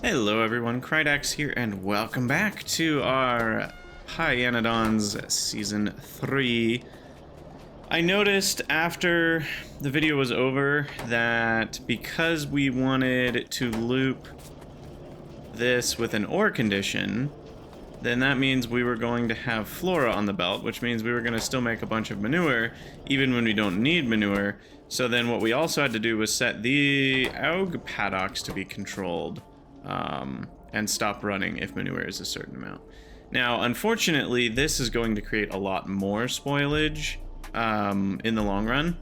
Hello everyone, Krydax here, and welcome back to our pYanodon's Season 3. I noticed after the video was over that because we wanted to loop this with an ore condition, then that means we were going to have flora on the belt, which means we were going to still make a bunch of manure, even when we don't need manure. So then what we also had to do was set the AUG paddocks to be controlled. And stop running if manure is a certain amount. Now, unfortunately, this is going to create a lot more spoilage in the long run.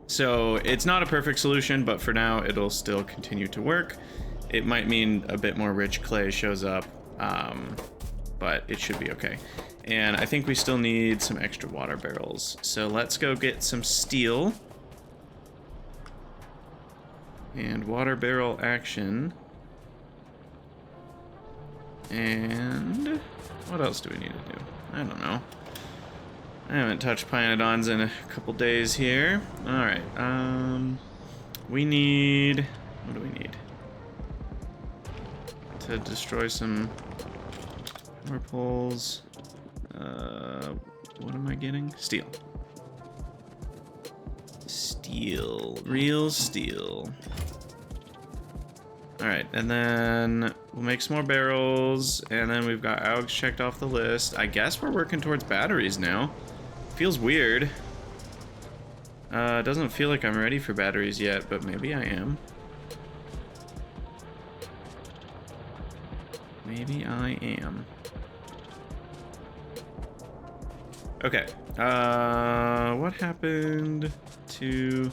So it's not a perfect solution, but for now, it'll still continue to work. It might mean a bit more rich clay shows up, but it should be okay. And I think we still need some extra water barrels. So let's go get some steel. And water barrel action. And what else do we need to do? I don't know. I haven't touched pyanodons in a couple days here. Alright, we need... what do we need? To destroy some power poles. What am I getting? Steel. Steel. Real steel. Alright, and then we'll make some more barrels, and then we've got AUGs checked off the list. I guess we're working towards batteries now. Feels weird. Doesn't feel like I'm ready for batteries yet, but maybe I am. Maybe I am. Okay, what happened to...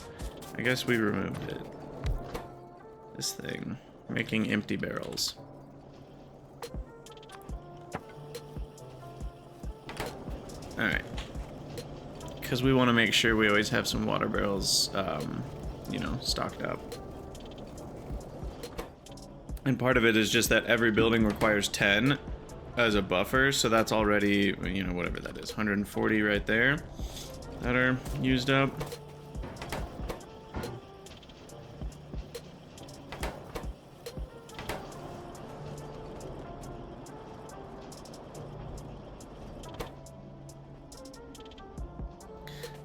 I guess we removed it. This thing. Making empty barrels. Alright. Because we want to make sure we always have some water barrels, you know, stocked up. And part of it is just that every building requires 10 as a buffer, so that's already, you know, whatever that is, 140 right there that are used up.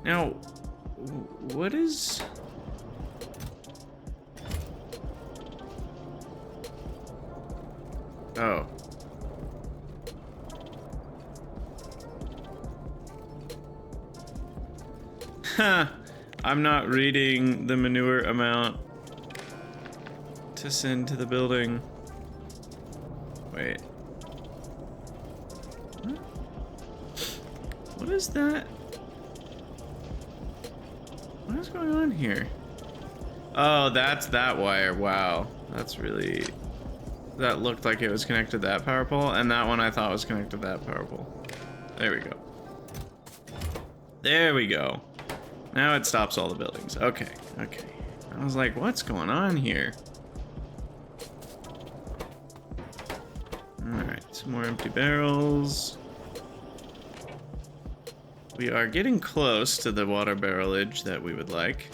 Now, what is... oh. Huh. I'm not reading the manure amount to send to the building. Wait. What is that? What is going on here? Oh, that's that wire. Wow. That's really... that looked like it was connected to that power pole, and that one I thought was connected to that power pole. There we go. There we go. Now it stops all the buildings. Okay, okay. I was like, what's going on here? Alright, some more empty barrels. We are getting close to the water barrelage that we would like.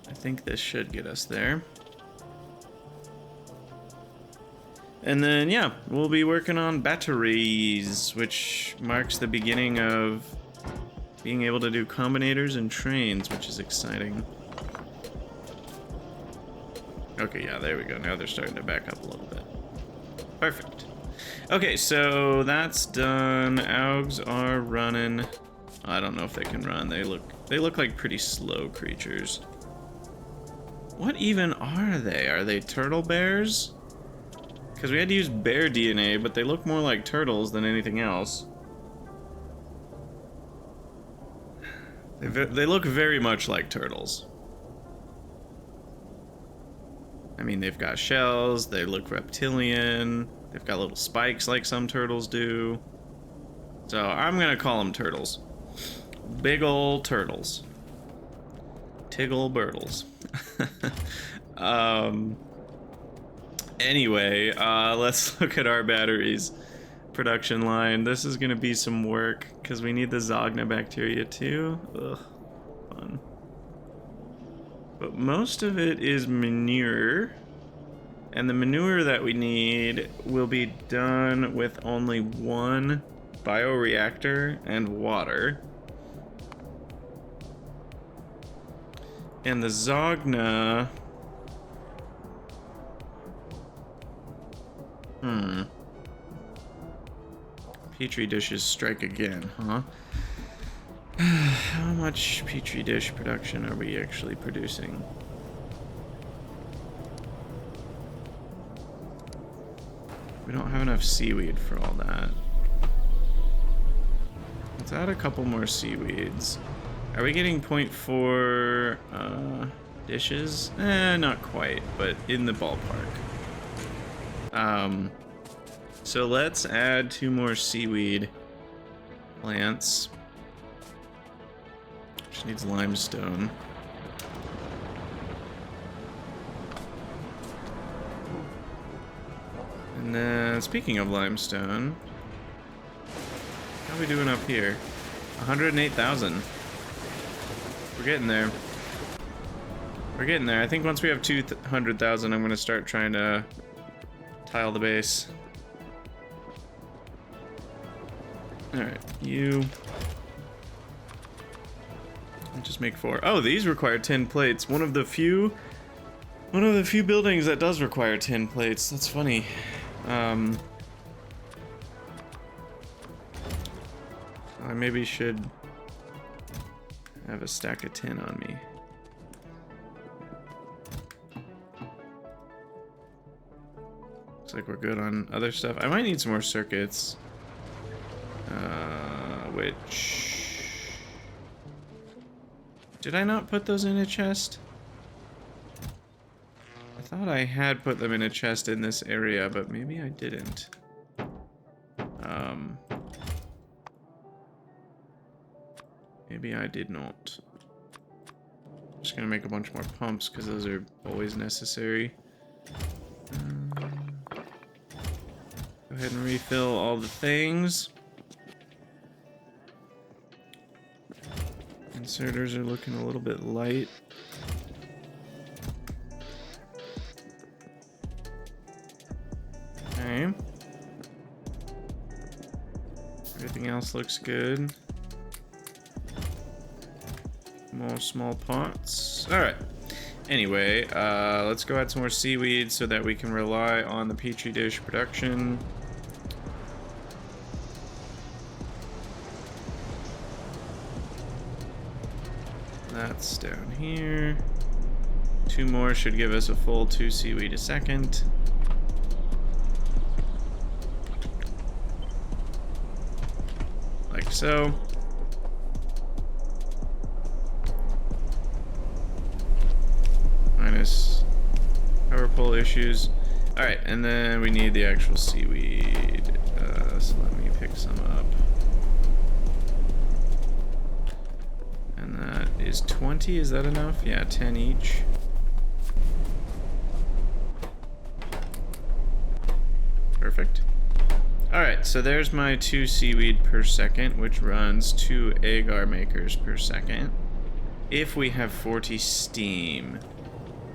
I think this should get us there. And then, yeah, we'll be working on batteries, which marks the beginning of being able to do combinators and trains, which is exciting. Okay, yeah, there we go. Now they're starting to back up a little bit. Perfect. Okay, so that's done. AUGs are running. I don't know if they can run. They look like pretty slow creatures. What even are they? Are they turtle bears? Because we had to use bear DNA, but they look more like turtles than anything else. They look very much like turtles. I mean, they've got shells, they look reptilian, they've got little spikes like some turtles do. So I'm gonna call them turtles. Big ol' turtles. Tiggle Birtles. Anyway, let's look at our batteries. production line. This is gonna be some work because we need the Zogna bacteria too. Ugh, fun. But most of it is manure. And the manure that we need will be done with only one bioreactor and water. And the Zogna... Petri dishes strike again, huh? How much Petri dish production are we actually producing? We don't have enough seaweed for all that. Let's add a couple more seaweeds. Are we getting 0.4 dishes? Not quite, but in the ballpark. So let's add 2 more seaweed plants. Which needs limestone. And then, speaking of limestone, how are we doing up here? 108,000. We're getting there. We're getting there. I think once we have 200,000, I'm going to start trying to tile the base. Alright, you... I'll just make 4. Oh, these require 10 plates. One of the few buildings that does require 10 plates. That's funny. I maybe should have a stack of 10 on me. Looks like we're good on other stuff. I might need some more circuits. Which... Did I not put those in a chest? I thought I had put them in a chest in this area, but maybe I didn't. Maybe I did not. I'm just gonna make a bunch more pumps because those are always necessary. Go ahead and refill all the things. Inserters are looking a little bit light. Okay. Everything else looks good. More small pots. Alright. Anyway, let's go add some more seaweed so that we can rely on the Petri dish production. That's down here. 2 more should give us a full 2 seaweed a second. Like so. Minus power pole issues. Alright, and then we need the actual seaweed. So let me pick some up. And that is 20, is that enough? Yeah, 10 each. Perfect. Alright, so there's my 2 seaweed per second, which runs 2 agar makers per second. If we have 40 steam,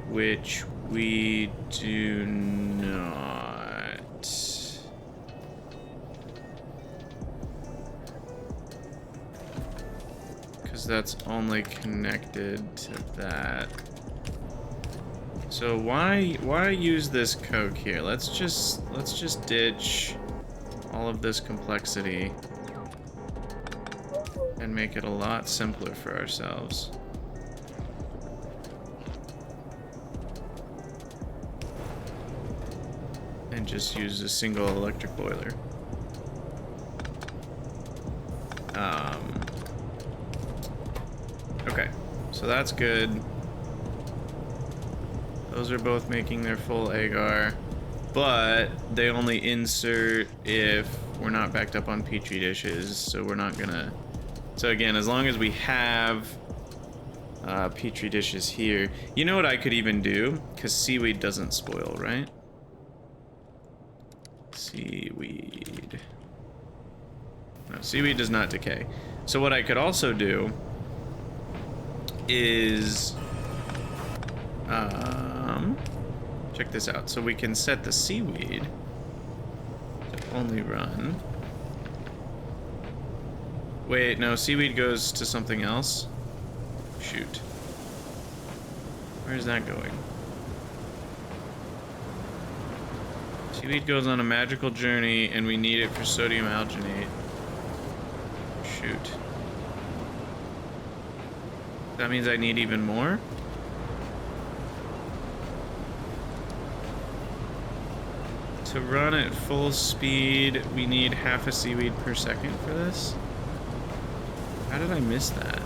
which we do not. Because that's only connected to that. So why use this coke here? Let's just ditch all of this complexity and make it a lot simpler for ourselves. And just use a single electric boiler. Okay, so that's good. Those are both making their full agar, but they only insert if we're not backed up on Petri dishes, so we're not gonna... So again, as long as we have Petri dishes here, you know what I could even do? Because seaweed doesn't spoil, right? Seaweed. seaweed does not decay. So what I could also do is check this out. So we can set the seaweed to only run. Wait, no, seaweed goes to something else. Shoot. Where's that going? Seaweed goes on a magical journey, and we need it for sodium alginate. Shoot. That means I need even more? To run at full speed, we need half a seaweed per second for this? How did I miss that?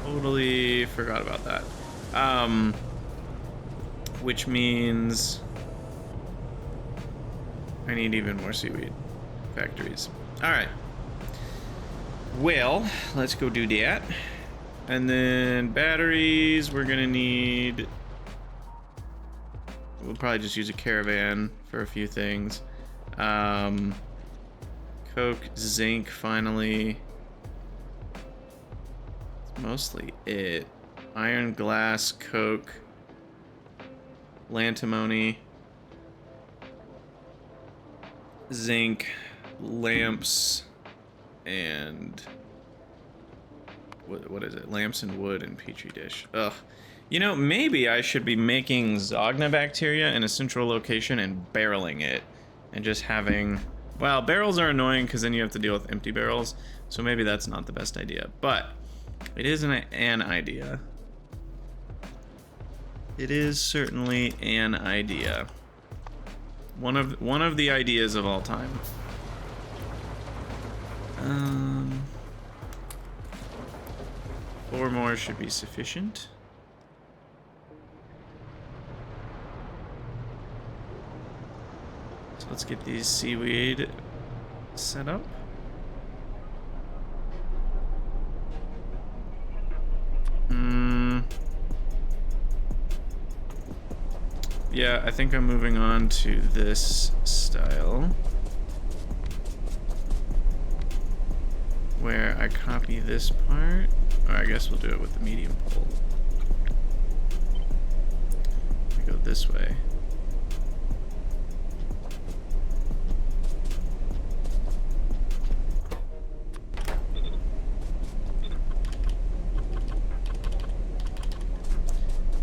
Totally forgot about that. Which means I need even more seaweed factories. All right. Well, let's go do that. And then batteries, we're gonna need... We'll probably just use a caravan for a few things. Coke, zinc, finally. That's mostly it. Iron, glass, coke, lantimony, zinc, lamps, and what is it? Lamps and wood and petri dish. Ugh. You know, maybe I should be making Zogna bacteria in a central location and barreling it. And just having... Well, barrels are annoying because then you have to deal with empty barrels. So maybe that's not the best idea. But it is an idea. It is certainly an idea. One of the ideas of all time. 4 more should be sufficient. So let's get these seaweed set up. Yeah, I think I'm moving on to this style, where I copy this part, or I guess we'll do it with the medium pole. We go this way.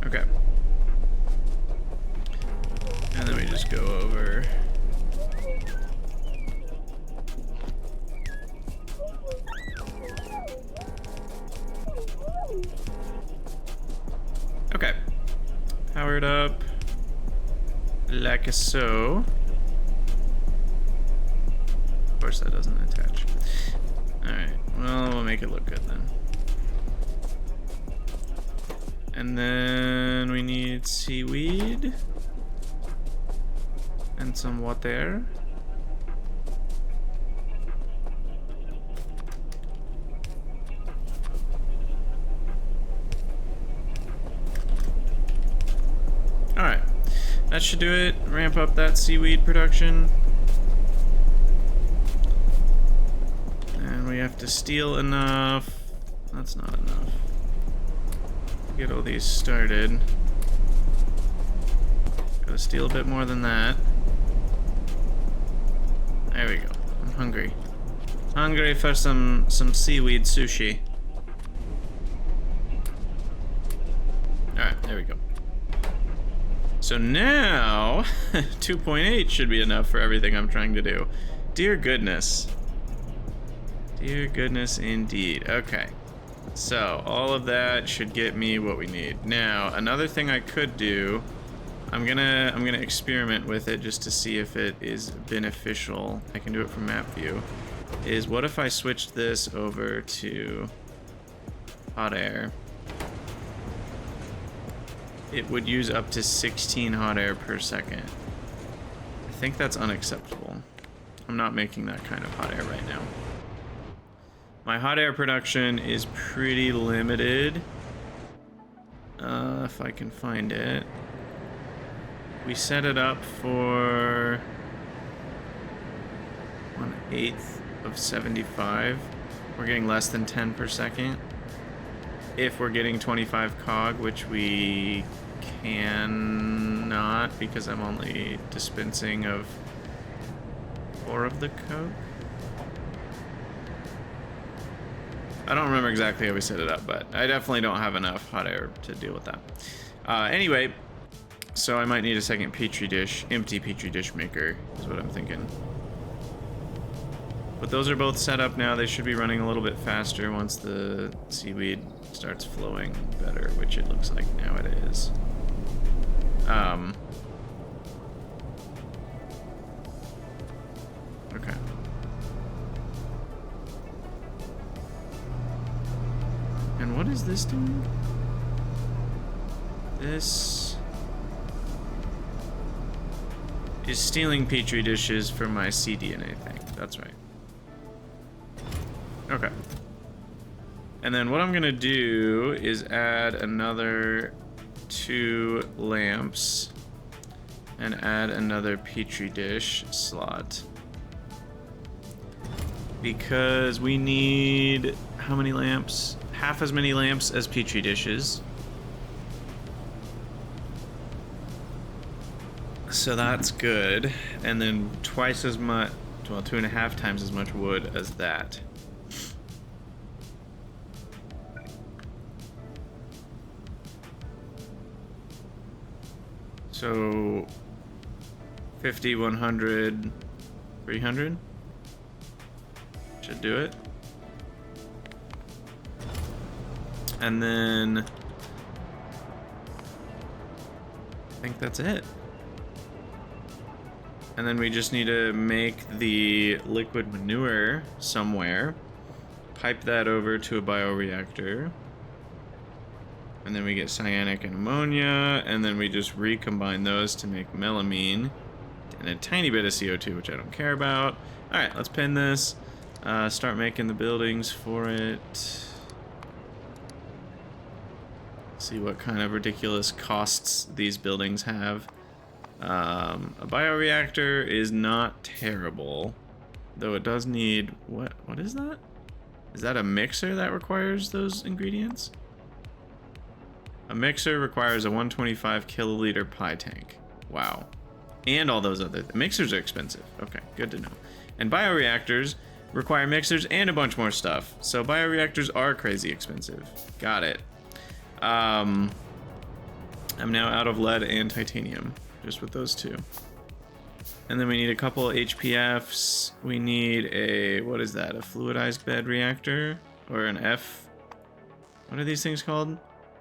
Okay. And then we just go over. Okay. Powered up like so. Of course that doesn't attach. Alright, well, we'll make it look good then. And then we need seaweed and some water. All right, that should do it. Ramp up that seaweed production. And we have to steal enough. That's not enough. Get all these started. Gotta steal a bit more than that. There we go. I'm hungry. Hungry for some seaweed sushi. Alright, there we go. So now 2.8 should be enough for everything I'm trying to do. Dear goodness. Dear goodness indeed. Okay. So, all of that should get me what we need. Now, another thing I could do, I'm gonna experiment with it just to see if it is beneficial. I can do it from map view. Is what if I switched this over to hot air? It would use up to 16 hot air per second. I think that's unacceptable. I'm not making that kind of hot air right now. My hot air production is pretty limited. If I can find it. We set it up for 1/8 of 75. We're getting less than 10 per second. If we're getting 25 cog, which we cannot because I'm only dispensing of 4 of the coke. I don't remember exactly how we set it up, but I definitely don't have enough hot air to deal with that. Anyway, so I might need a second petri dish, empty petri dish maker is what I'm thinking. But those are both set up now. They should be running a little bit faster once the seaweed starts flowing better, which it looks like now it is. Okay. And what is this doing? This is stealing petri dishes from my cDNA thing. That's right. Okay. And then what I'm gonna do is add another 2 lamps and add another petri dish slot. Because we need how many lamps? Half as many lamps as petri dishes. So that's good. And then twice as much, well, 2.5 times as much wood as that. So 50, 100, 300 should do it. And then I think that's it. And then we just need to make the liquid manure somewhere, pipe that over to a bioreactor, and then we get cyanic and ammonia, and then we just recombine those to make melamine and a tiny bit of CO2, which I don't care about. All right, let's pin this, start making the buildings for it. See what kind of ridiculous costs these buildings have. A bioreactor is not terrible, though it does need, what is that? Is that a mixer that requires those ingredients? A mixer requires a 125 kiloliter pie tank. Wow. And all those other mixers are expensive. Okay, good to know. And bioreactors require mixers and a bunch more stuff. So bioreactors are crazy expensive. Got it. I'm now out of lead and titanium, just with those two. And then we need a couple HPFs. We need a, what is that? A fluidized bed reactor? Or an F? What are these things called?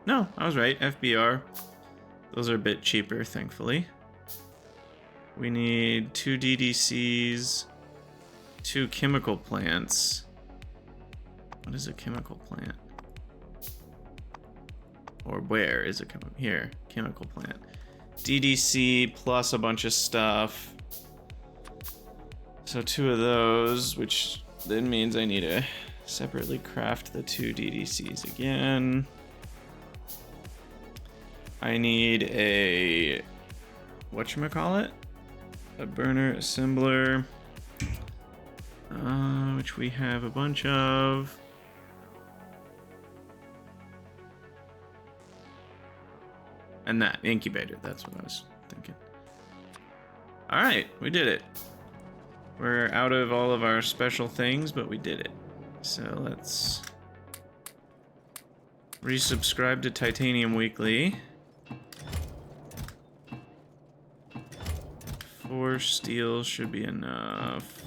No, I was right, FBR. Those are a bit cheaper, thankfully. We need 2 DDCs, 2 chemical plants. What is a chemical plant? Or where is a chemical? Here, chemical plant. DDC plus a bunch of stuff. So 2 of those, which then means I need to separately craft the 2 DDCs again. I need a, whatchamacallit? A burner assembler, which we have a bunch of. And that incubator, that's what I was thinking. All right, we did it. We're out of all of our special things, but we did it. So let's resubscribe to Titanium Weekly. 4 steel should be enough.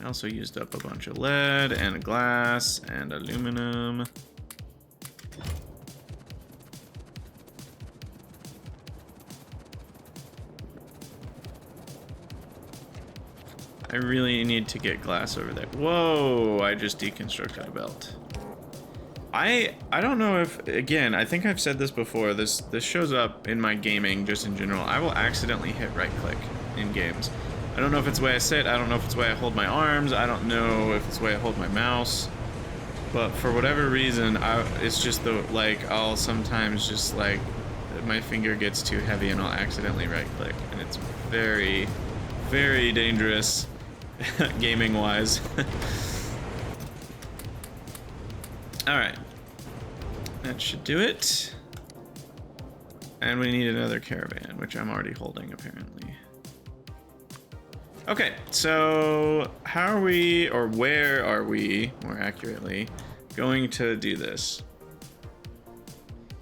I also used up a bunch of lead and glass and aluminum. I really need to get glass over there. Whoa, I just deconstructed a belt. I don't know if, again, I think I've said this before, this shows up in my gaming just in general. I will accidentally hit right click in games. I don't know if it's the way I sit, I don't know if it's the way I hold my arms, I don't know if it's the way I hold my mouse. But for whatever reason, it's just the, like, I'll sometimes just, like, my finger gets too heavy and I'll accidentally right click. And it's very, very dangerous gaming wise. Alright. That should do it. And we need another caravan, which I'm already holding apparently. Okay, so how are we, or where are we, more accurately, going to do this?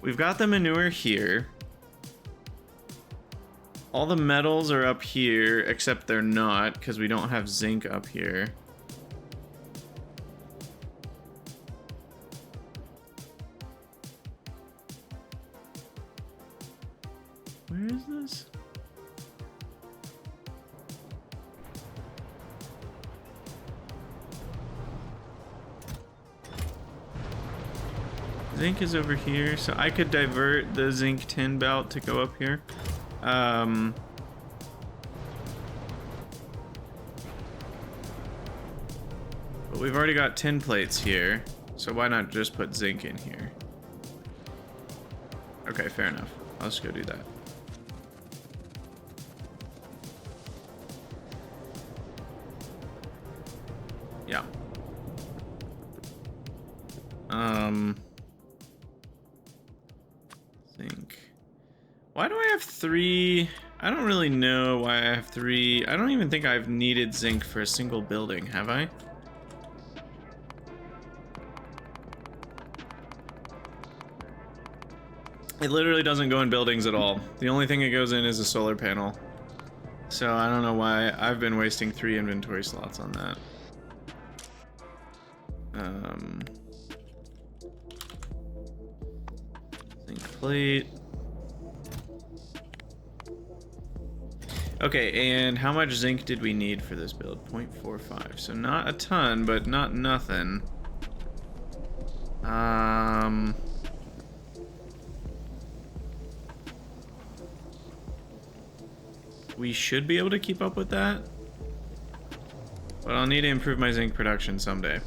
We've got the manure here. All the metals are up here, except they're not, because we don't have zinc up here. Where is this? Zinc is over here, so I could divert the zinc tin belt to go up here. But we've already got tin plates here, so why not just put zinc in here? Okay, fair enough. I'll just go do that. Yeah. Zinc. Why do I have 3? I don't really know why I have 3. I don't even think I've needed zinc for a single building, have I? It literally doesn't go in buildings at all. The only thing it goes in is a solar panel. So I don't know why I've been wasting 3 inventory slots on that. Zinc plate. Okay, and how much zinc did we need for this build? 0.45. So not a ton, but not nothing. We should be able to keep up with that. But I'll need to improve my zinc production someday.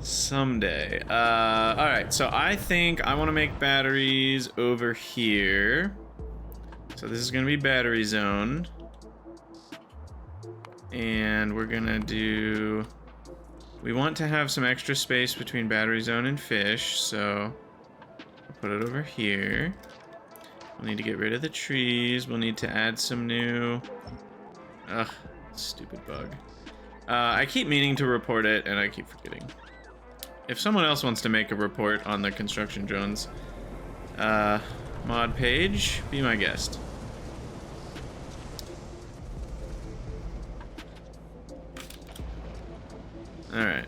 Someday. Alright, so I think I want to make batteries over here. So this is going to be battery zone. And we're going to do... We want to have some extra space between battery zone and fish, so I'll put it over here. We'll need to get rid of the trees. We'll need to add some new... Ugh, stupid bug. I keep meaning to report it, and I keep forgetting. If someone else wants to make a report on the construction drones mod page, be my guest. Alright.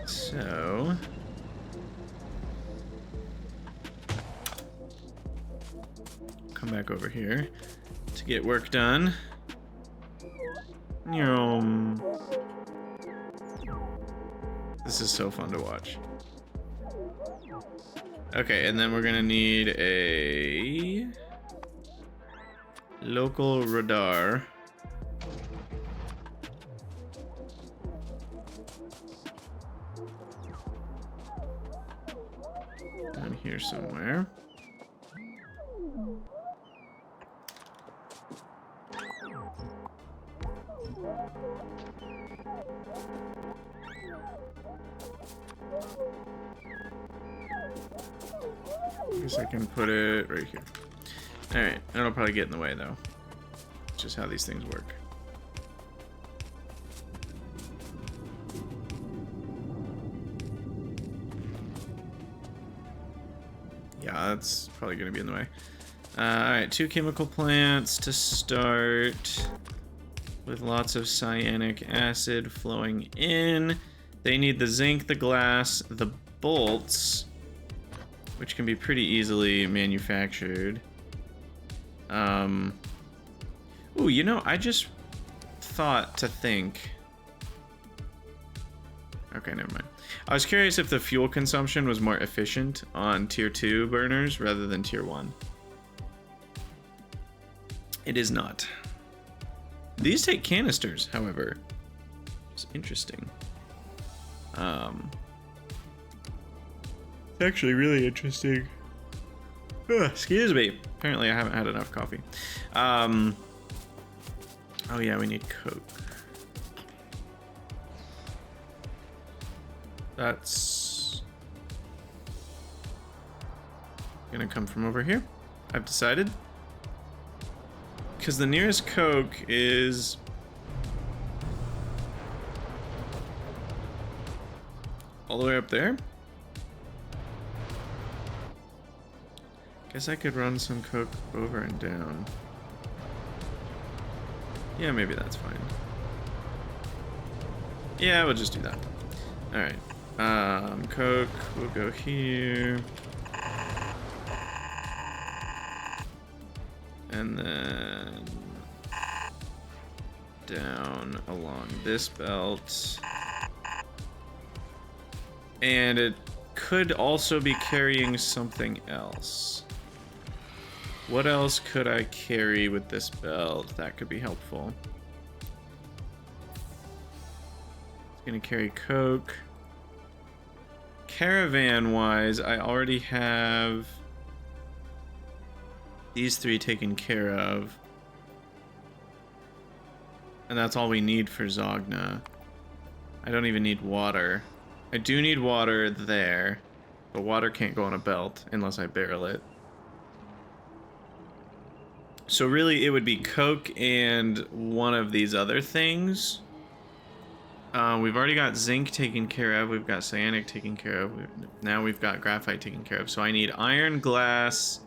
So... come back over here to get work done. This is so fun to watch. Okay, and then we're gonna need a local radar. Down here somewhere. I guess I can put it right here. Alright, that'll probably get in the way though. It's just how these things work. Yeah, that's probably gonna be in the way. Alright, 2 chemical plants to start with lots of cyanic acid flowing in. They need the zinc, the glass, the bolts, which can be pretty easily manufactured. Ooh, you know, I just thought to think... Okay, never mind. I was curious if the fuel consumption was more efficient on tier 2 burners rather than tier 1. It is not. These take canisters, however. It's interesting. It's actually really interesting. Ugh, excuse me. Apparently I haven't had enough coffee. Oh yeah, we need Coke. That's gonna come from over here, I've decided. Because the nearest Coke is all the way up there. Guess I could run some Coke over and down. Yeah, maybe that's fine. Yeah, we'll just do that. Alright. Coke will go here. And then down along this belt. And it could also be carrying something else. What else could I carry with this belt that could be helpful? It's gonna carry Coke. Caravan-wise, I already have these 3 taken care of. And that's all we need for Zogna. I don't even need water. I do need water there, but water can't go on a belt unless I barrel it. So really it would be Coke and one of these other things. We've already got zinc taken care of, we've got cyanic taken care of, now we've got graphite taken care of. So I need iron, glass,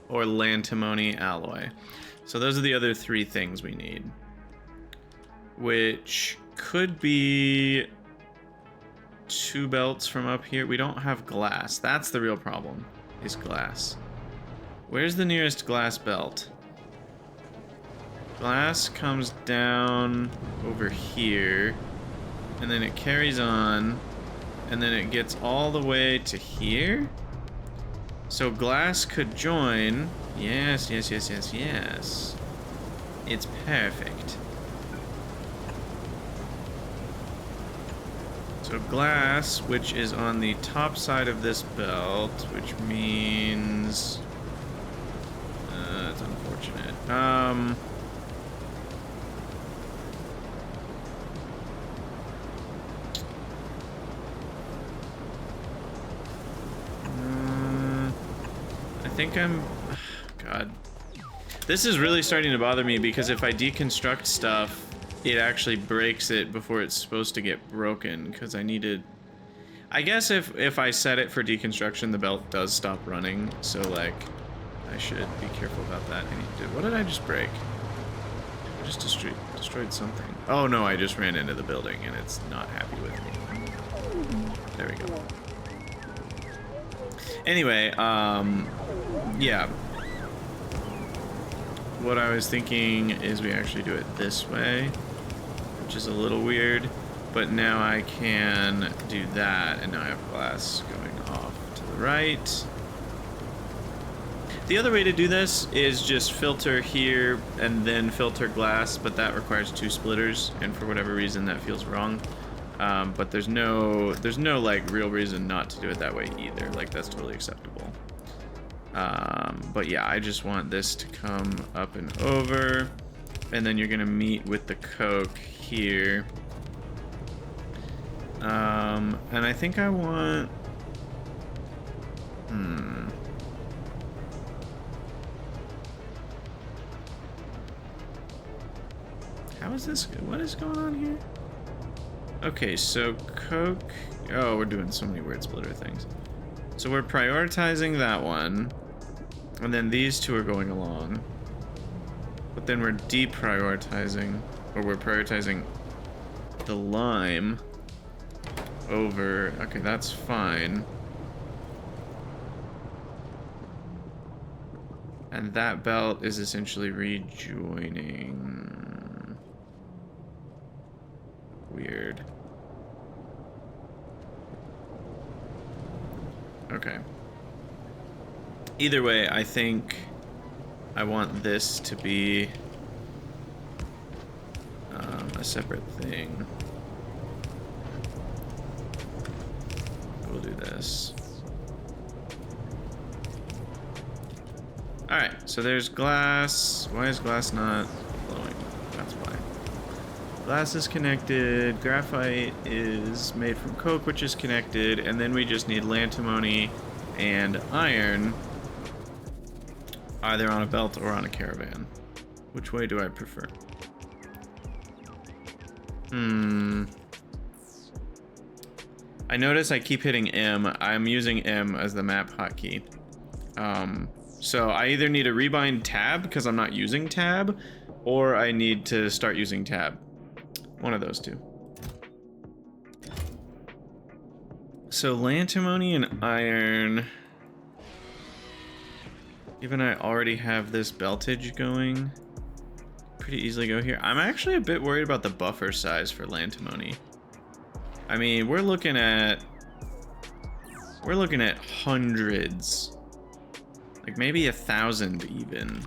or lantimony alloy. So those are the other 3 things we need. Which could be 2 belts from up here. We don't have glass. That's the real problem, is glass. Where's the nearest glass belt? Glass comes down over here, and then it carries on, and then it gets all the way to here? So glass could join. Yes, yes, yes, yes, yes. It's perfect. So glass, which is on the top side of this belt, which means... it's unfortunate. I think I'm... God. This is really starting to bother me because if I deconstruct stuff, it actually breaks it before it's supposed to get broken, because I needed... I guess if I set it for deconstruction, the belt does stop running, so like, I should be careful about that. What did I just break? I just destroyed something. Oh no, I just ran into the building and it's not happy with me. There we go. Anyway, yeah. What I was thinking is we actually do it this way, which is a little weird, but now I can do that, and now I have glass going off to the right. The other way to do this is just filter here and then filter glass, but that requires 2 splitters, and for whatever reason that feels wrong. But there's no like real reason not to do it that way either. Like, that's totally acceptable. But yeah, I just want this to come up and over, and then you're gonna meet with the Coke here. And I think I want... How is this? What is going on here? Okay, so Coke... Oh, we're doing so many weird splitter things. So we're prioritizing that one, and then these 2 are going along. But then we're deprioritizing, or we're prioritizing the lime over... Okay, that's fine. And that belt is essentially rejoining... Weird. Okay. Either way, I think I want this to be a separate thing. We'll do this. Alright, so there's glass. Why is glass not glowing? That's why. Glass is connected. Graphite is made from coke, which is connected. And then we just need antimony and iron, either on a belt or on a caravan. Which way do I prefer? I notice I keep hitting M. I'm using M as the map hotkey. So I either need to rebind tab because I'm not using tab, or I need to start using tab. One of those two. So antimony and iron. Even I already have this beltage going. Pretty easily go here. I'm actually a bit worried about the buffer size for antimony. I mean, we're looking at hundreds. Like maybe 1,000 even.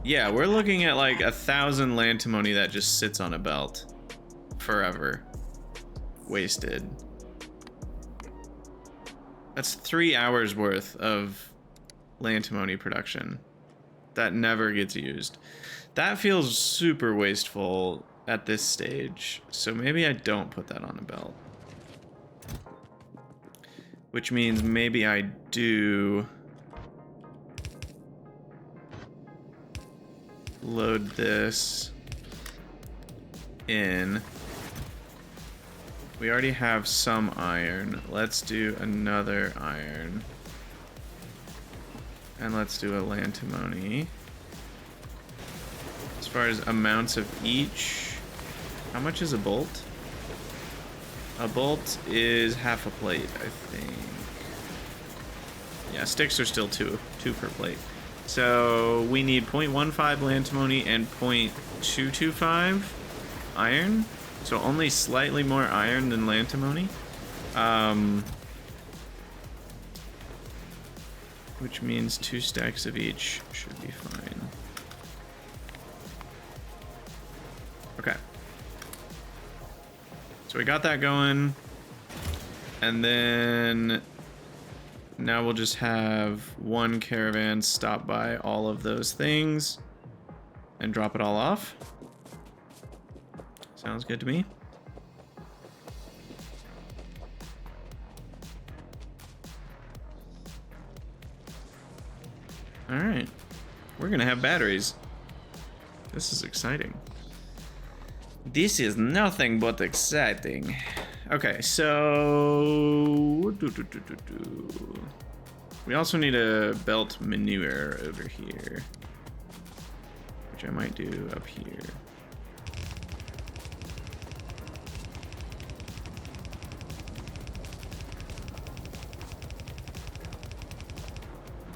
Yeah, we're looking at like 1,000 antimony that just sits on a belt forever. Wasted. That's 3 hours worth of antimony production that never gets used. That feels super wasteful at this stage, so maybe I don't put that on a belt. Which means maybe I do load this in. We already have some iron. Let's do another iron. And let's do a antimony. As far as amounts of each, how much is a bolt? A bolt is half a plate, I think. Yeah, sticks are still two per plate. So we need 0.15 antimony and 0.225 iron. So only slightly more iron than antimony. Which means 2 stacks of each should be fine. Okay. So we got that going. And then now we'll just have one caravan stop by all of those things and drop it all off. Sounds good to me. All right, we're gonna have batteries. This is exciting. This is nothing but exciting. Okay, so we also need a belt manure over here, which I might do up here.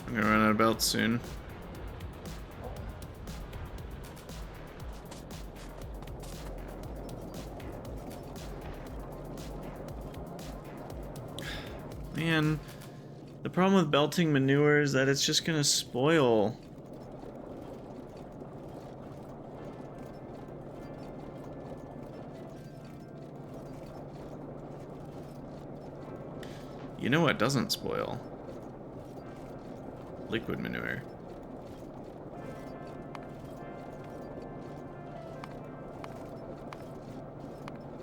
I'm gonna run out of belts soon. Man, the problem with belting manure is that it's just gonna spoil. You know what doesn't spoil? Liquid manure.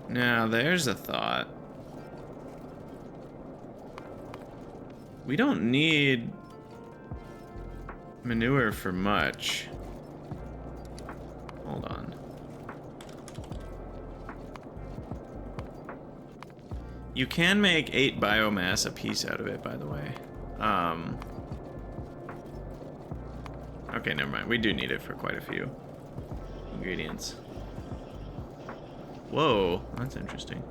Now, there's a thought. We don't need manure for much. Hold on. You can make 8 biomass a piece out of it, by the way. Okay, never mind. We do need it for quite a few ingredients. Whoa, that's interesting.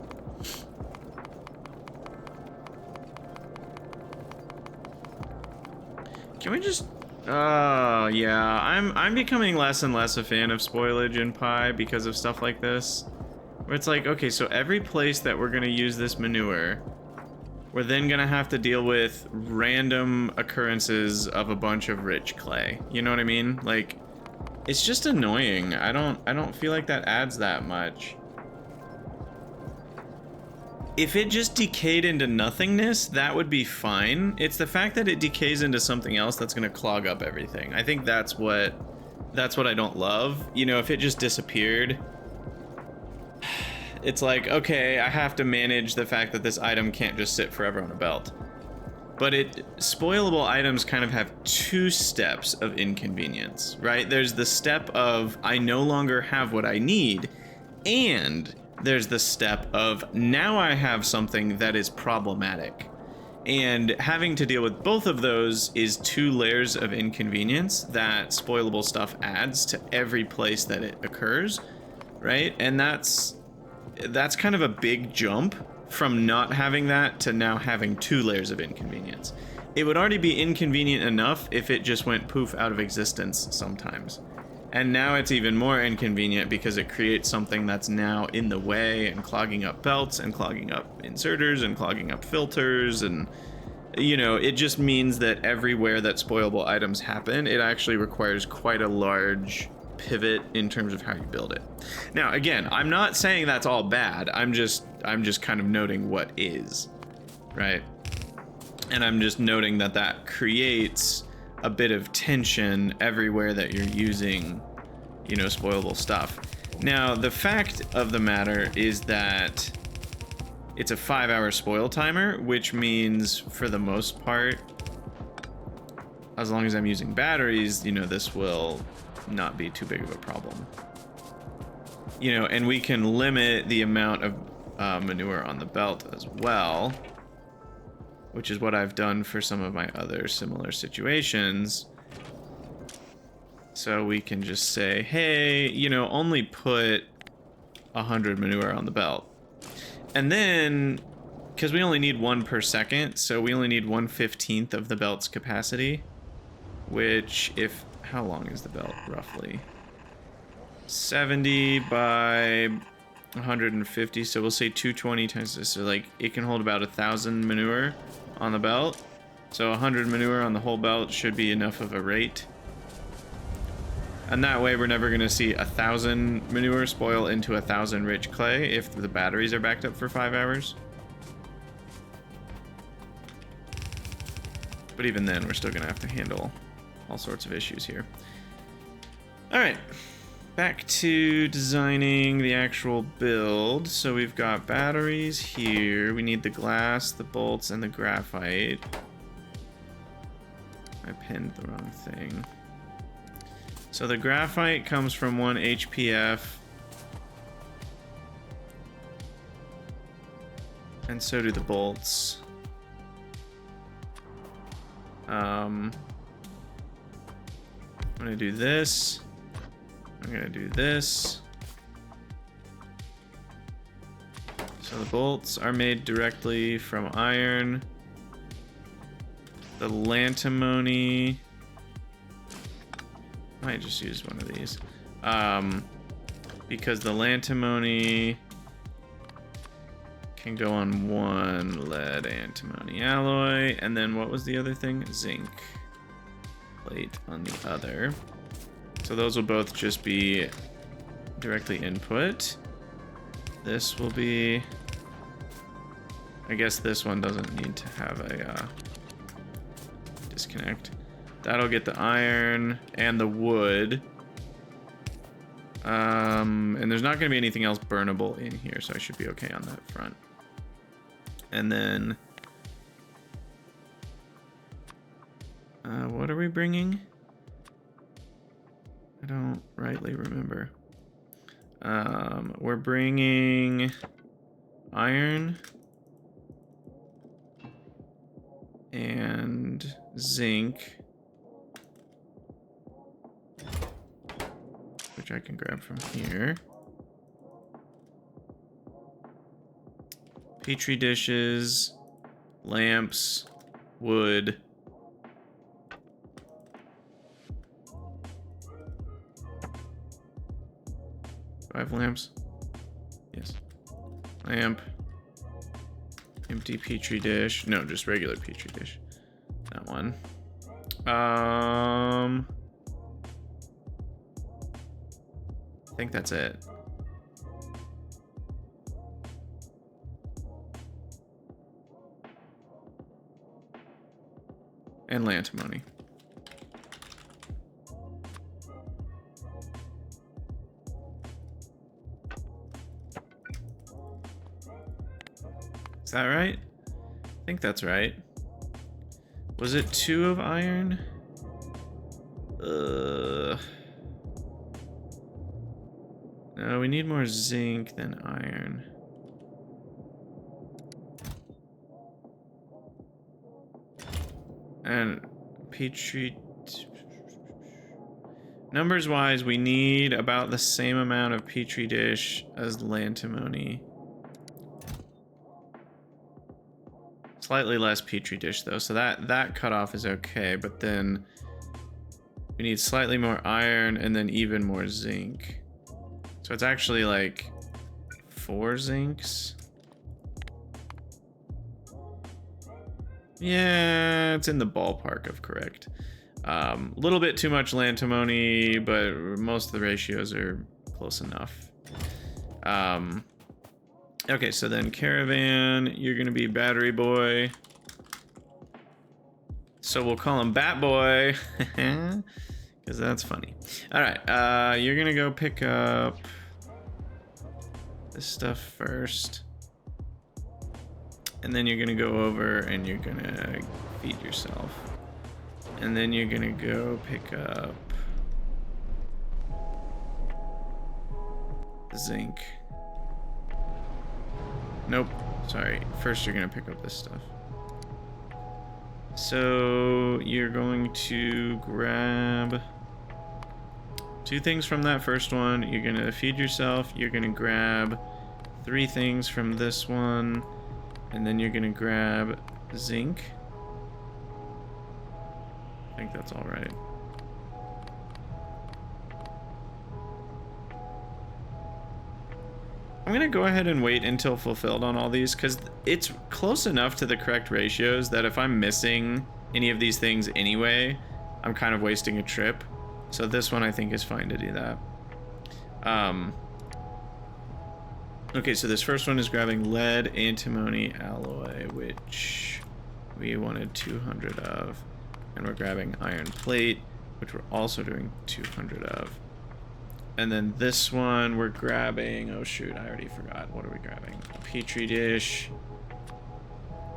Can we just... yeah, I'm becoming less and less a fan of spoilage in Pi because of stuff like this. Where it's like, okay, so every place that we're gonna use this manure, we're then gonna have to deal with random occurrences of a bunch of rich clay. You know what I mean? Like, it's just annoying. I don't feel like that adds that much. If it just decayed into nothingness, that would be fine. It's the fact that it decays into something else that's gonna clog up everything. I think that's what I don't love. You know, if it just disappeared, it's like, okay, I have to manage the fact that this item can't just sit forever on a belt. But spoilable items kind of have two steps of inconvenience, right? There's the step of I no longer have what I need, and there's the step of now I have something that is problematic. And having to deal with both of those is two layers of inconvenience that spoilable stuff adds to every place that it occurs, right? And that's kind of a big jump from not having that to now having two layers of inconvenience. It would already be inconvenient enough if it just went poof out of existence sometimes. And now it's even more inconvenient because it creates something that's now in the way and clogging up belts and clogging up inserters and clogging up filters. And, you know, it just means that everywhere that spoilable items happen, it actually requires quite a large pivot in terms of how you build it. Now, again, I'm not saying that's all bad. I'm just kind of noting what is, right? And I'm just noting that creates a bit of tension everywhere that you're using, you know, spoilable stuff. Now, the fact of the matter is that it's a 5-hour spoil timer, which means for the most part, as long as I'm using batteries, you know, this will not be too big of a problem. You know, and we can limit the amount of manure on the belt as well, which is what I've done for some of my other similar situations. So we can just say, hey, you know, only put 100 manure on the belt. And then, because we only need 1 per second, so we only need 1/15 of the belt's capacity, which how long is the belt roughly? 70 by 150, so we'll say 220 times this, so like it can hold about 1,000 manure on the belt. So 100 manure on the whole belt should be enough of a rate. And that way we're never gonna see 1,000 manure spoil into 1,000 rich clay if the batteries are backed up for 5 hours. But even then, we're still gonna have to handle all sorts of issues here. All right, back to designing the actual build. So we've got batteries here. We need the glass, the bolts, and the graphite. I pinned the wrong thing. So the graphite comes from 1 HPF. And so do the bolts. I'm gonna do this. I'm gonna do this. So the bolts are made directly from iron. The lantimony, might just use one of these. Because the lantimony can go on 1 lead antimony alloy. And then what was the other thing? Zinc plate on the other. So those will both just be directly input. This will be, I guess this one doesn't need to have a disconnect. That'll get the iron and the wood. And there's not going to be anything else burnable in here, so I should be okay on that front. And then, what are we bringing? I don't rightly remember. We're bringing iron and zinc, which I can grab from here. Petri dishes, lamps, wood. Do I have lamps? Yes. Lamp. Empty petri dish. No, just regular petri dish. That one. I think that's it. and antimony. Is that right? I think that's right. Was it 2 of iron? No, we need more zinc than iron. And petri... Numbers wise, we need about the same amount of petri dish as antimony. Slightly less petri dish though, so that cutoff is okay, but then we need slightly more iron and then even more zinc. So it's actually like 4 zincs. Yeah, it's in the ballpark of correct. A little bit too much antimony, but most of the ratios are close enough. Okay, so then caravan, you're gonna be battery boy. So we'll call him Bat Boy, because that's funny. All right, you're gonna go pick up this stuff first. And then you're gonna go over and you're gonna feed yourself. And then you're gonna go pick up zinc. Nope, sorry. First you're gonna pick up this stuff. So you're going to grab 2 things from that first one. You're gonna feed yourself. You're gonna grab 3 things from this one. And then you're gonna grab zinc. I think that's all right. I'm gonna go ahead and wait until fulfilled on all these because it's close enough to the correct ratios that if I'm missing any of these things anyway, I'm kind of wasting a trip. So this one I think is fine to do that. Okay, so this first one is grabbing lead, antimony, alloy, which we wanted 200 of. And we're grabbing iron plate, which we're also doing 200 of. And then this one we're grabbing, oh shoot, I already forgot. What are we grabbing? A petri dish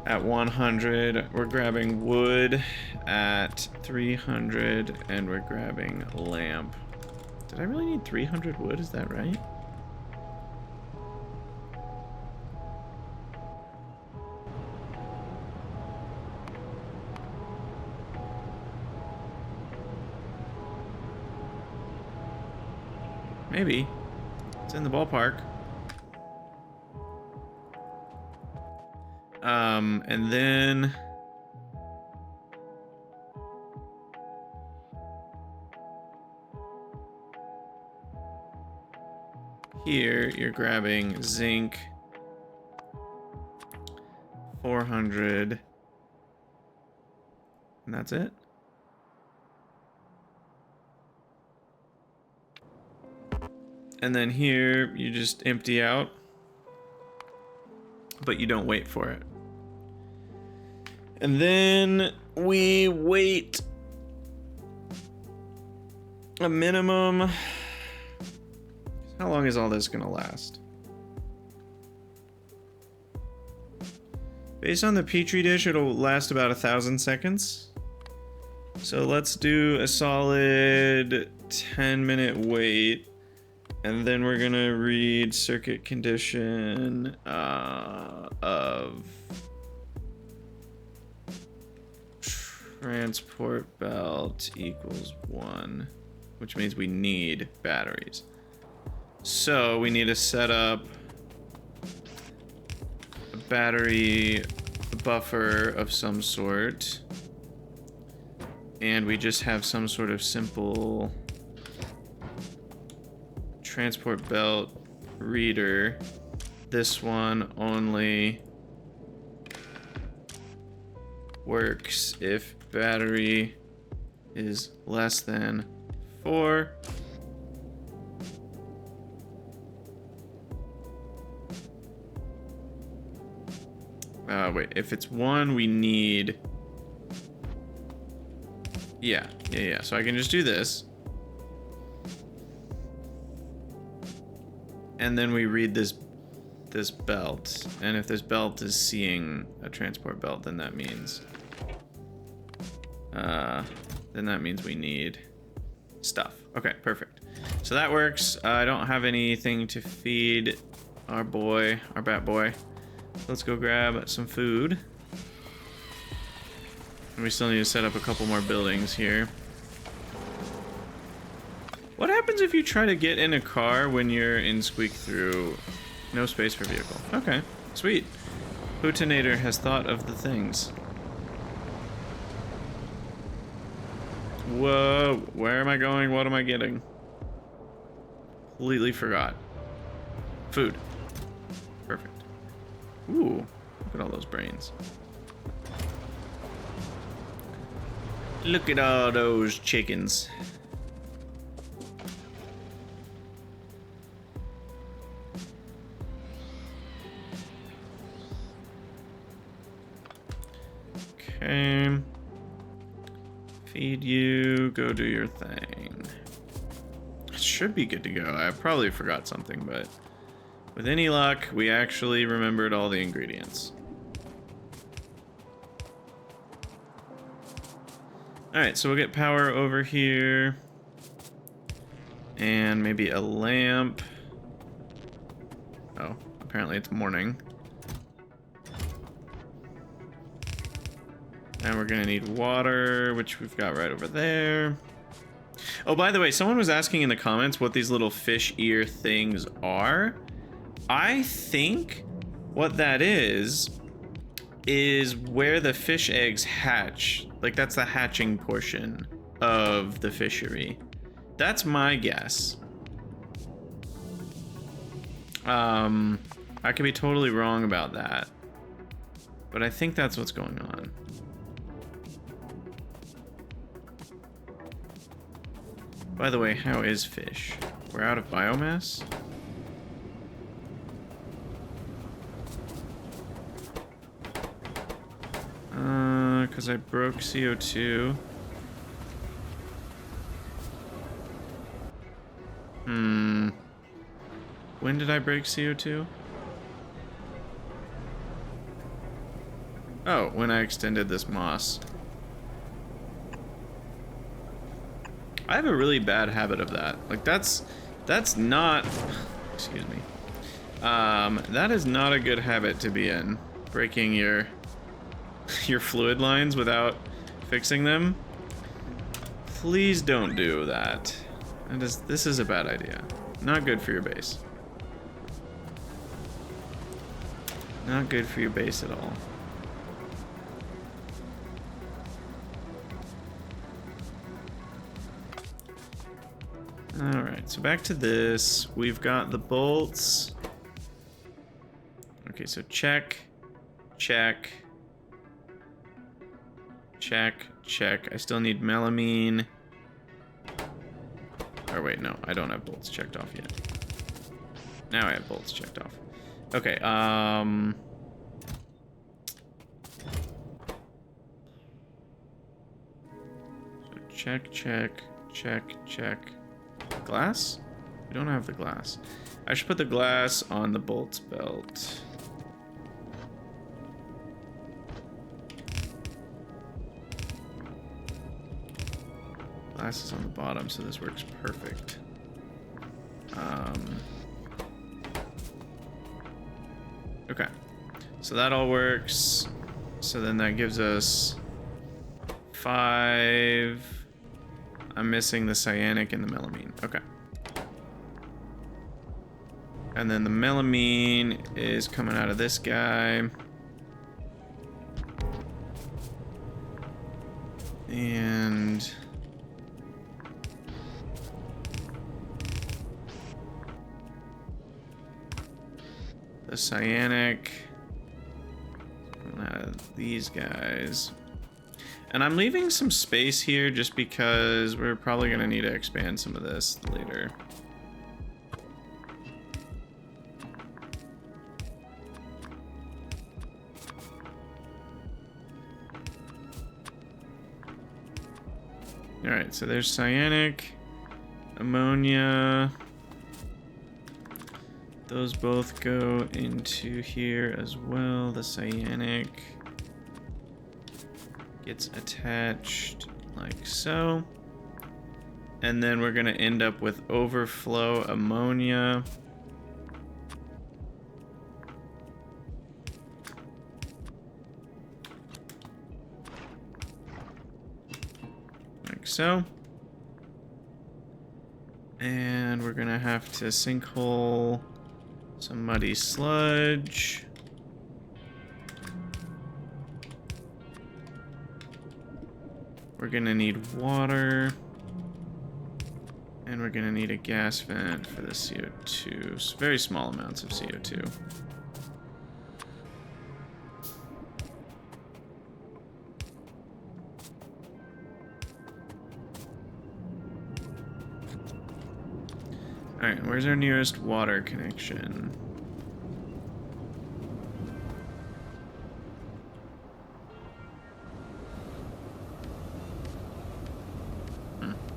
at 100. We're grabbing wood at 300, and we're grabbing lamp. Did I really need 300 wood? Is that right? Maybe. It's in the ballpark. And then here you're grabbing zinc 400, and that's it. And then here you just empty out, but you don't wait for it. And then we wait a minimum. How long is all this gonna last? Based on the petri dish, it'll last about 1,000 seconds. So let's do a solid 10-minute wait. And then we're gonna read circuit condition of transport belt equals 1, which means we need batteries. So we need to set up a battery buffer of some sort. And we just have some sort of simple transport belt reader. This one only works if battery is less than 4. Wait, if it's 1, we need Yeah. So I can just do this. And then we read this belt. And if this belt is seeing a transport belt, then that means we need stuff. Okay, perfect. So that works. I don't have anything to feed our bat boy. Let's go grab some food. And we still need to set up a couple more buildings here. What happens if you try to get in a car when you're in squeak through? No space for vehicle. Okay, sweet. Putinator has thought of the things. Whoa, where am I going? What am I getting? Completely forgot. Food. Perfect. Ooh, look at all those brains. Look at all those chickens. Okay. Feed you, go do your thing. It should be good to go. I probably forgot something, but with any luck, we actually remembered all the ingredients. Alright, so we'll get power over here. And maybe a lamp. Oh, apparently it's morning. And we're gonna need water, which we've got right over there. Oh, by the way, someone was asking in the comments what these little fish ear things are. I think what that is where the fish eggs hatch. Like, that's the hatching portion of the fishery. That's my guess. I could be totally wrong about that, but I think that's what's going on. By the way, how is fish? We're out of biomass? Because I broke CO2. When did I break CO2? Oh, when I extended this moss. I have a really bad habit of that. Like, that's not, excuse me. That is not a good habit to be in. Breaking your fluid lines without fixing them. Please don't do that. This is a bad idea. Not good for your base. Not good for your base at all. Alright, so back to this. We've got the bolts. Okay, so check. Check. Check. Check. I still need melamine. Or wait, no, I don't have bolts checked off yet. Now I have bolts checked off. Okay, so check, check, check, check. Glass? We don't have the glass. I should put the glass on the bolts belt. Glass is on the bottom, so this works perfect. Okay, so that all works. So then that gives us 5. I'm missing the cyanic and the melamine. Okay. And then the melamine is coming out of this guy. And the cyanic coming out of these guys. And I'm leaving some space here just because we're probably going to need to expand some of this later. Alright, so there's cyanic, ammonia. Those both go into here as well. The cyanic gets attached like so. And then we're gonna end up with overflow ammonia. Like so. And we're gonna have to sinkhole some muddy sludge. We're gonna need water. And we're gonna need a gas vent for the CO2. Very small amounts of CO2. Alright, where's our nearest water connection?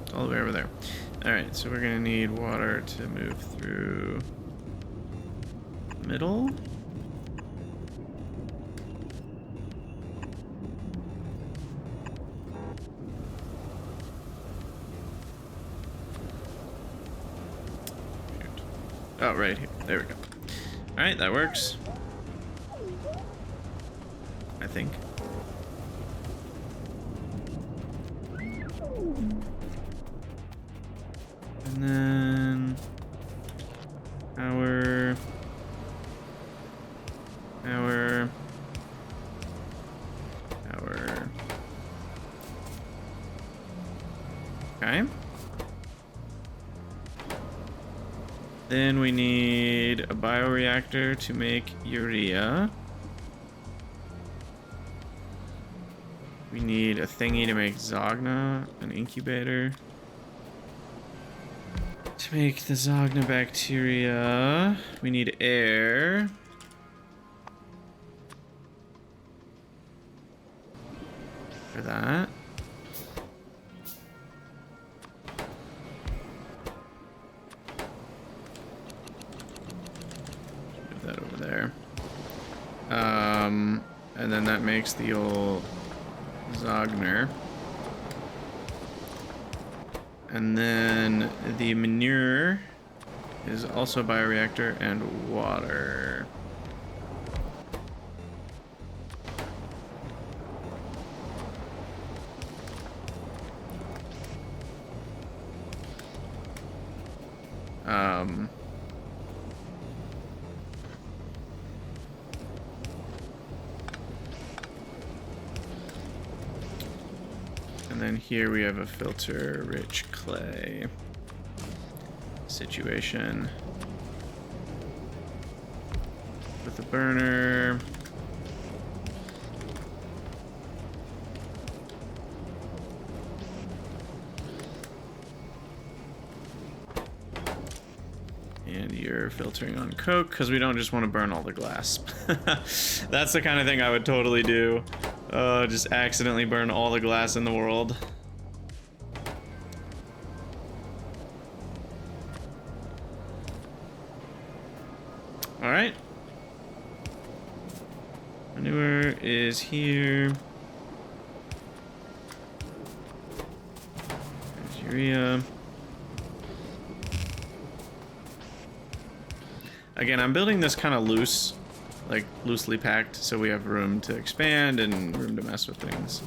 It's all the way over there. Alright, so we're gonna need water to move through the middle. Oh, right here. There we go. Alright, that works. I think. And then power. Okay. Then we need a bioreactor to make urea. We need a thingy to make Zogna, an incubator. To make the Zogna bacteria, we need air. For that. Move that over there. And then that makes the old Zogner. And then the manure is also a bioreactor and water. And then here we have a filter-rich clay situation with a burner. And you're filtering on coke because we don't just want to burn all the glass. That's the kind of thing I would totally do. Just accidentally burn all the glass in the world. Alright. Manure is here. There's urea. Again, I'm building this kind of loose. Like loosely packed, so we have room to expand and room to mess with things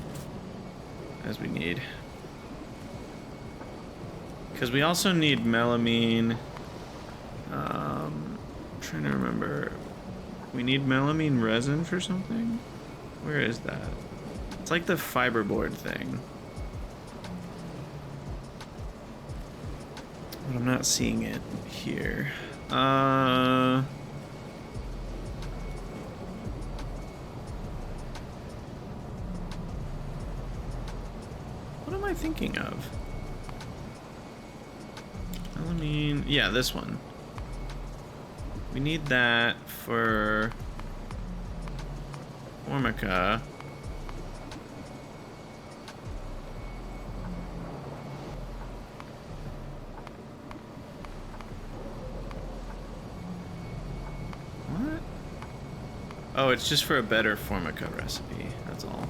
as we need. Because we also need melamine. I'm trying to remember. We need melamine resin for something? Where is that? It's like the fiberboard thing. But I'm not seeing it here. What am I thinking of? Melamine, yeah, this one. We need that for Formica. Oh, it's just for a better formica recipe. That's all.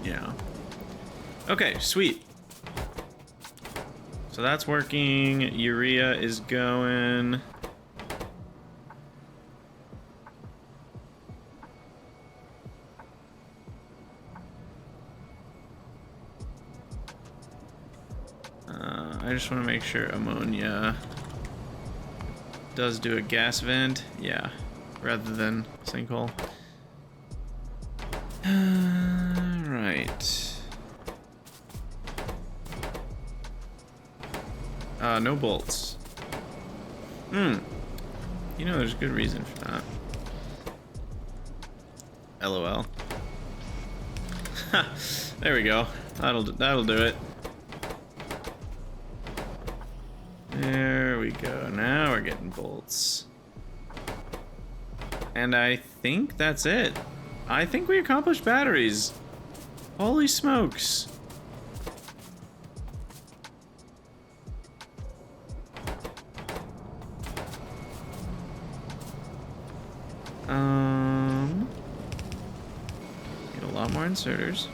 Yeah. Okay, sweet. So that's working. Urea is going. I just want to make sure ammonia does do a gas vent. Yeah, rather than sinkhole. Right. No bolts. You know, there's a good reason for that. LOL. There we go. That'll do it. There we go. Now we're getting bolts. And I think that's it. I think we accomplished batteries. Holy smokes. Need a lot more inserters.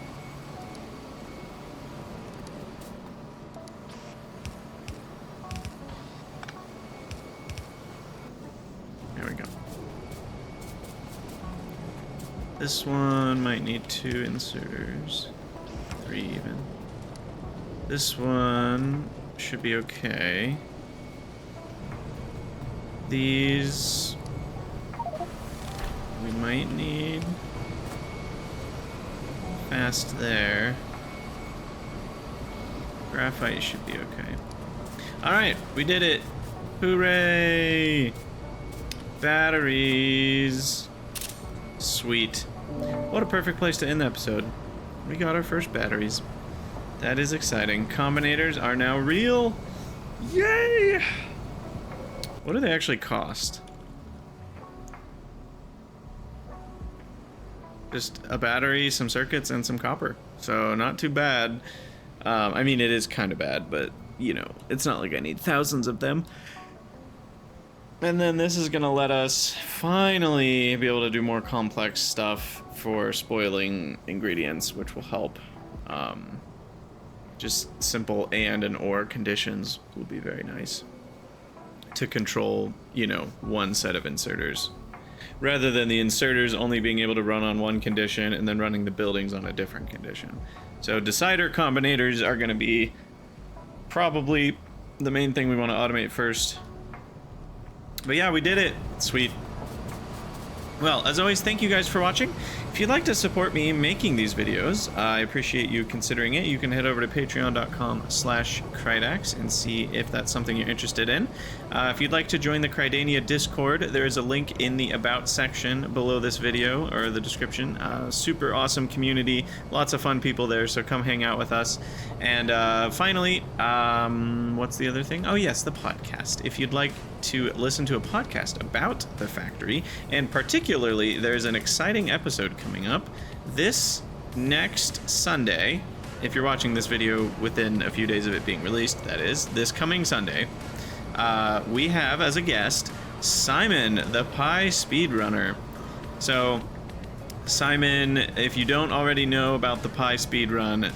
There we go. This one might need 2 inserters. 3 even. This one should be okay. These we might need. Fast there. Graphite should be okay. Alright, we did it. Hooray! Batteries. Sweet. What a perfect place to end the episode. We got our first batteries. That is exciting. Combinators are now real. Yay! What do they actually cost? Just a battery, some circuits, and some copper. So not too bad. I mean, it is kind of bad, but, you know, it's not like I need thousands of them. And then this is going to let us finally be able to do more complex stuff for spoiling ingredients, which will help. Just simple and or conditions will be very nice to control, you know, one set of inserters. Rather than the inserters only being able to run on one condition and then running the buildings on a different condition. So decider combinators are going to be probably the main thing we want to automate first. But yeah, we did it. Sweet. Well, as always, thank you guys for watching. If you'd like to support me making these videos, I appreciate you considering it. You can head over to patreon.com/Krydax and see if that's something you're interested in. If you'd like to join the Krydania Discord, there is a link in the About section below this video, or the description. Super awesome community, lots of fun people there, so come hang out with us. And finally, what's the other thing? Oh yes, the podcast. If you'd like to listen to a podcast about the factory, and particularly there's an exciting episode coming up this next Sunday. If you're watching this video within a few days of it being released, that is, this coming Sunday, we have as a guest Simon, the Pi Speedrunner. So Simon, if you don't already know about the Pi Speedrun,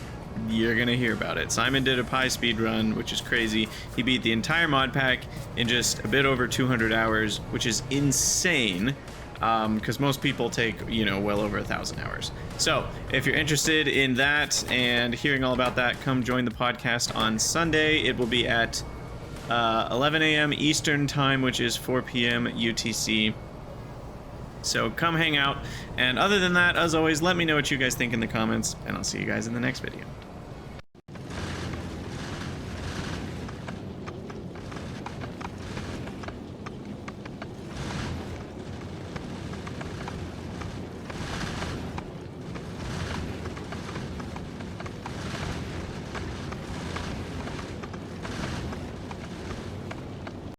you're gonna hear about it. Simon did a Pi speedrun, which is crazy. He beat the entire mod pack in just a bit over 200 hours, which is insane, because most people take, you know, well over 1,000 hours. So if you're interested in that and hearing all about that, come join the podcast on Sunday. It will be at 11 a.m. Eastern time, which is 4 p.m. UTC. So come hang out. And other than that, as always, let me know what you guys think in the comments, and I'll see you guys in the next video.